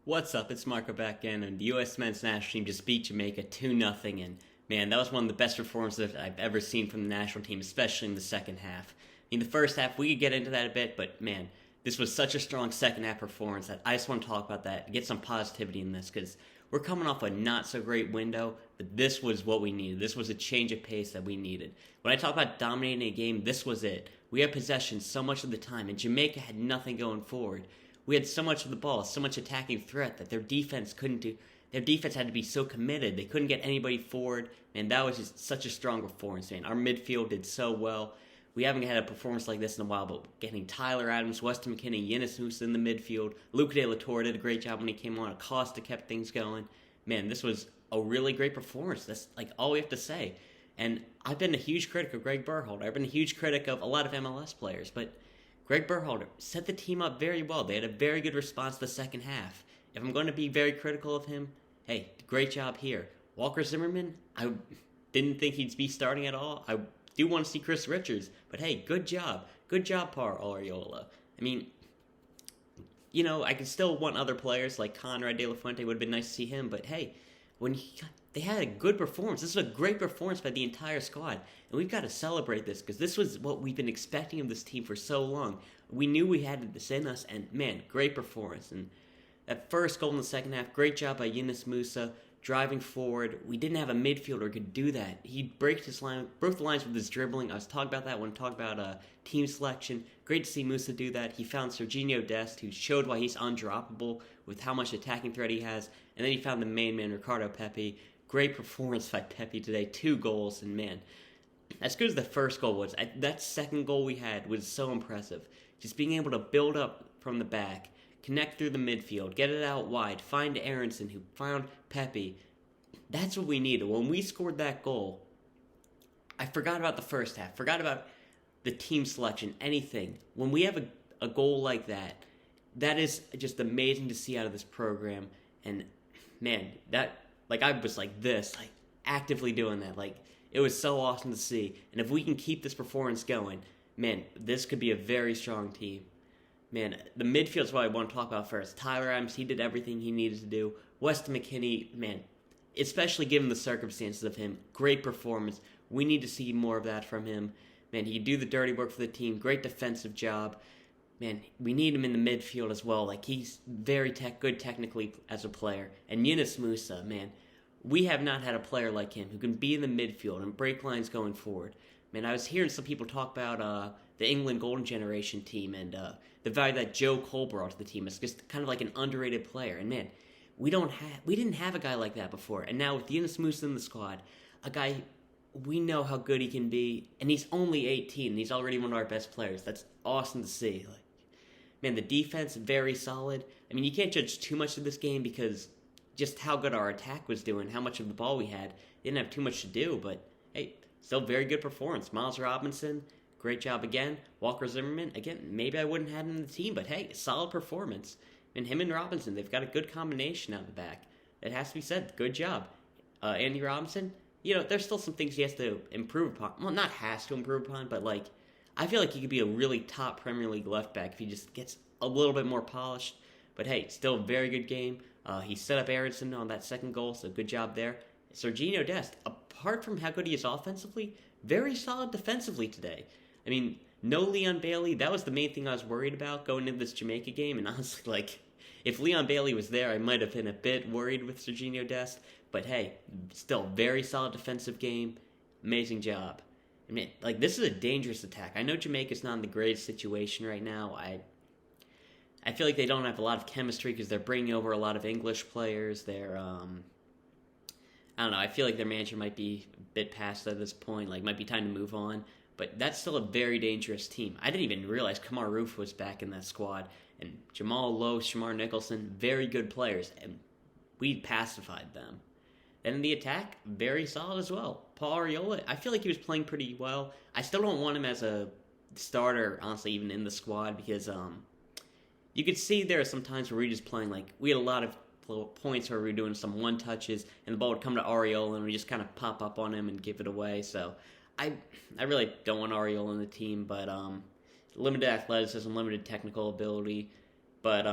What's up? It's Marco back again, and the U.S. men's national team just beat Jamaica 2-0, and man, that was one of the best performances I've ever seen from the national team, especially in the second half. In the first half, we could get into that a bit, but man, this was such a strong second half performance that I just want to talk about that, get some positivity in this, because we're coming off a not so great window, but this was what we needed. This was a change of pace that we needed. When I talk about dominating a game, this was it. We had possession so much of the time, and Jamaica had nothing going forward. We had so much of the ball, so much attacking threat that their defense couldn't do. Their defense had to be so committed. They couldn't get anybody forward, and that was just such a strong performance, man. Our midfield did so well. We haven't had a performance like this in a while, but getting Tyler Adams, Weston, McKennie, Yunus in the midfield, Luca de la Torre did a great job when he came on. Acosta kept things going. Man, this was a really great performance. That's like all we have to say. And I've been a huge critic of Gregg Berhalter. I've been a huge critic of a lot of MLS players, but Gregg Berhalter set the team up very well. They had a very good response the second half. If I'm going to be very critical of him, hey, great job here. Walker Zimmerman, I didn't think he'd be starting at all. I do want to see Chris Richards, but hey, good job. Good job, Arriola. I mean, I could still want other players like Conrad De La Fuente. Would have been nice to see him, but hey, they had a good performance. This was a great performance by the entire squad, and we've got to celebrate this because this was what we've been expecting of this team for so long. We knew we had this in us, and man, great performance. And that first goal in the second half, great job by Yunus Musah driving forward. We didn't have a midfielder who could do that. He broke the lines with his dribbling. I was talking about that when talking about team selection. Great to see Musah do that. He found Sergiño Dest, who showed why he's undroppable with how much attacking threat he has. And then he found the main man, Ricardo Pepi. Great performance by Pepi today. 2 goals, and man, as good as the first goal was, that second goal we had was so impressive. Just being able to build up from the back, connect through the midfield, get it out wide, find Aaronson, who found Pepi. That's what we needed. When we scored that goal, I forgot about the first half, forgot about the team selection, anything. When we have a goal like that, that is just amazing to see out of this program. And man, I was like this, actively doing that. It was so awesome to see. And if we can keep this performance going, man, this could be a very strong team. Man, the midfield's what I want to talk about first. Tyler Adams, he did everything he needed to do. Weston McKennie, man, especially given the circumstances of him, great performance. We need to see more of that from him. Man, he do the dirty work for the team. Great defensive job. Man, we need him in the midfield as well. He's very good technically as a player. And Yunus Musah, man, we have not had a player like him who can be in the midfield and break lines going forward. Man, I was hearing some people talk about the England Golden Generation team and the value that Joe Cole brought to the team. It's just kind of like an underrated player. And man, we didn't have a guy like that before. And now with Yunus Musah in the squad, a guy, we know how good he can be. And he's only 18, and he's already one of our best players. That's awesome to see. Man, the defense, very solid. I mean, you can't judge too much of this game because just how good our attack was doing, how much of the ball we had. Didn't have too much to do, but hey, still very good performance. Miles Robinson, great job again. Walker Zimmerman, again, maybe I wouldn't have him in the team, but hey, solid performance. And him and Robinson, they've got a good combination out the back. It has to be said, good job. Andy Robinson, there's still some things he has to improve upon. Well, not has to improve upon, but I feel like he could be a really top Premier League left back if he just gets a little bit more polished. But hey, still a very good game. He set up Aaronson on that second goal, so good job there. Sergiño Dest, apart from how good he is offensively, very solid defensively today. I mean, no Leon Bailey, that was the main thing I was worried about going into this Jamaica game, and honestly, if Leon Bailey was there, I might have been a bit worried with Sergiño Dest, but hey, still, very solid defensive game, amazing job. I mean, this is a dangerous attack. I know Jamaica's not in the greatest situation right now. I feel like they don't have a lot of chemistry because they're bringing over a lot of English players. They're, I don't know, I feel like their manager might be a bit past at this point, might be time to move on. But that's still a very dangerous team. I didn't even realize Kamar Roof was back in that squad. And Jamal Lowe, Shamar Nicholson, very good players. And we pacified them. And in the attack, very solid as well. Paul Arriola, I feel like he was playing pretty well. I still don't want him as a starter, honestly, even in the squad. Because you could see there are some times where we were just playing, we had a lot of points where we were doing some one-touches. And the ball would come to Arriola and we just kind of pop up on him and give it away. So I really don't want Arriola on the team, but limited athleticism, limited technical ability, but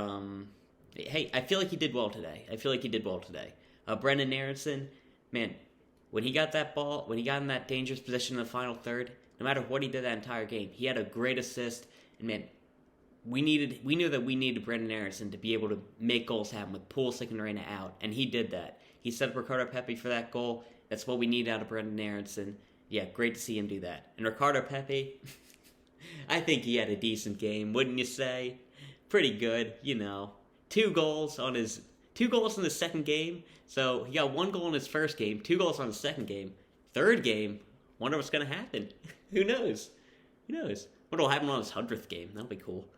hey, I feel like he did well today. Brenden Aaronson, man, when he got that ball, when he got in that dangerous position in the final third, no matter what he did that entire game, he had a great assist. And man, we knew that we needed Brenden Aaronson to be able to make goals happen with Pulisic and Reina out, and he did that. He set up Ricardo Pepi for that goal. That's what we need out of Brenden Aaronson. Yeah, great to see him do that. And Ricardo Pepi, I think he had a decent game, wouldn't you say? Pretty good, 2 goals in the second game. So he got 1 goal in his first game, 2 goals on the second game. Third game, wonder what's going to happen. Who knows? Wonder what will happen on his 100th game. That'll be cool.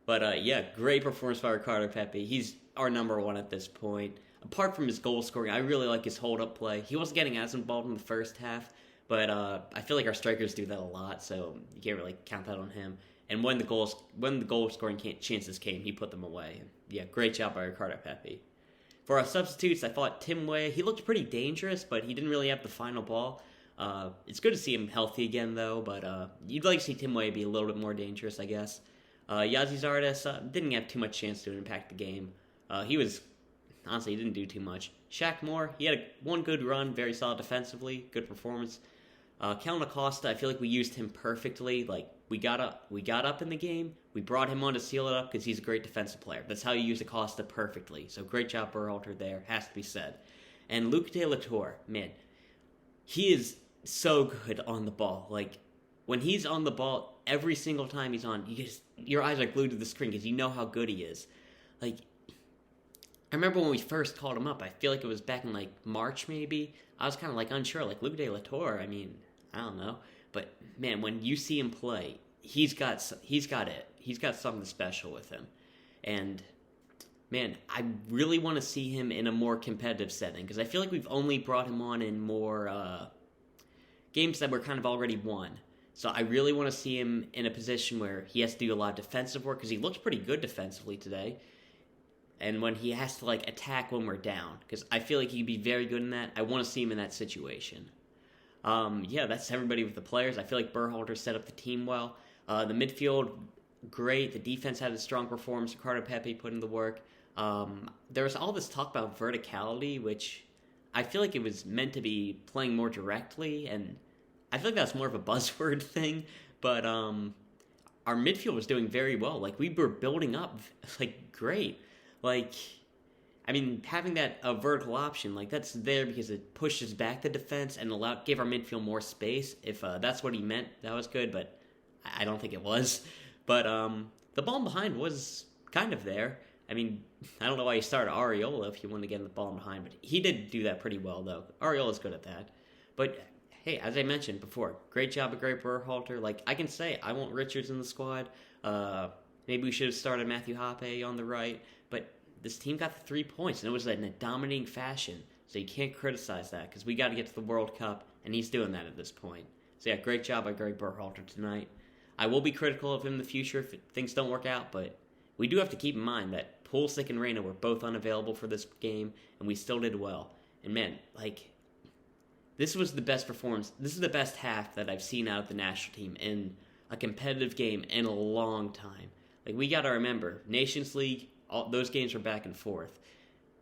But yeah, great performance by Ricardo Pepi. He's our number 1 at this point. Apart from his goal scoring, I really like his hold-up play. He wasn't getting as involved in the first half, but I feel like our strikers do that a lot, so you can't really count that on him. And when the goal scoring chances came, he put them away. Yeah, great job by Ricardo Pepi. For our substitutes, I thought Tim Weah, he looked pretty dangerous, but he didn't really have the final ball. It's good to see him healthy again, though, but you'd like to see Tim Weah be a little bit more dangerous, I guess. Gyasi Zardes didn't have too much chance to impact the game. Honestly, he didn't do too much. Shaq Moore, he had one good run, very solid defensively, good performance. Kellyn Acosta, I feel like we used him perfectly. Like, we got up in the game, we brought him on to seal it up because he's a great defensive player. That's how you use Acosta perfectly. So great job, Berhalter, there, has to be said. And Luca de la Torre, man, he is so good on the ball. Like, when he's on the ball, every single time he's on, your eyes are glued to the screen because you know how good he is. Like, I remember when we first called him up, I feel like it was back in, like, March, maybe. I was kind of, like, unsure. Like, Luca de la Torre, I mean, I don't know. But, man, when you see him play, he's got it. He's got something special with him. And, man, I really want to see him in a more competitive setting. Because I feel like we've only brought him on in more games that were kind of already won. So I really want to see him in a position where he has to do a lot of defensive work. Because he looked pretty good defensively today. And when he has to, like, attack when we're down. Because I feel like he'd be very good in that. I want to see him in that situation. Yeah, that's everybody with the players. I feel like Berhalter set up the team well. The midfield, great. The defense had a strong performance. Ricardo Pepi put in the work. There was all this talk about verticality, which I feel like it was meant to be playing more directly. And I feel like that's more of a buzzword thing. But our midfield was doing very well. Like, we were building up, like, great. Like, I mean, having that vertical option, like, that's there because it pushes back the defense and gave our midfield more space. If that's what he meant, that was good, but I don't think it was. But the ball behind was kind of there. I mean, I don't know why you started Arriola if you want to get in the ball behind, but he did do that pretty well, though. Arriola's good at that. But, hey, as I mentioned before, great job of Greg Berhalter. Like, I can say I want Richards in the squad. Maybe we should have started Matthew Hoppe on the right. But this team got the 3 points, and it was in a dominating fashion. So you can't criticize that, because we got to get to the World Cup, and he's doing that at this point. So yeah, great job by Greg Berhalter tonight. I will be critical of him in the future if things don't work out, but we do have to keep in mind that Pulisic and Reina were both unavailable for this game, and we still did well. And man, like, this was the best performance. This is the best half that I've seen out of the national team in a competitive game in a long time. Like, we got to remember, Nations League, those games were back and forth.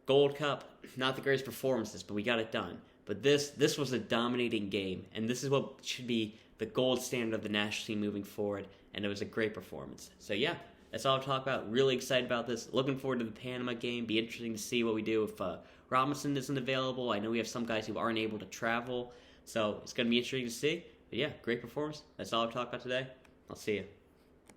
Gold Cup, not the greatest performances, but we got it done. But this was a dominating game, and this is what should be the gold standard of the national team moving forward, and it was a great performance. So yeah, that's all I'll talk about. Really excited about this. Looking forward to the Panama game. Be interesting to see what we do if Robinson isn't available. I know we have some guys who aren't able to travel, so it's going to be interesting to see. But yeah, great performance. That's all I'll talk about today. I'll see you.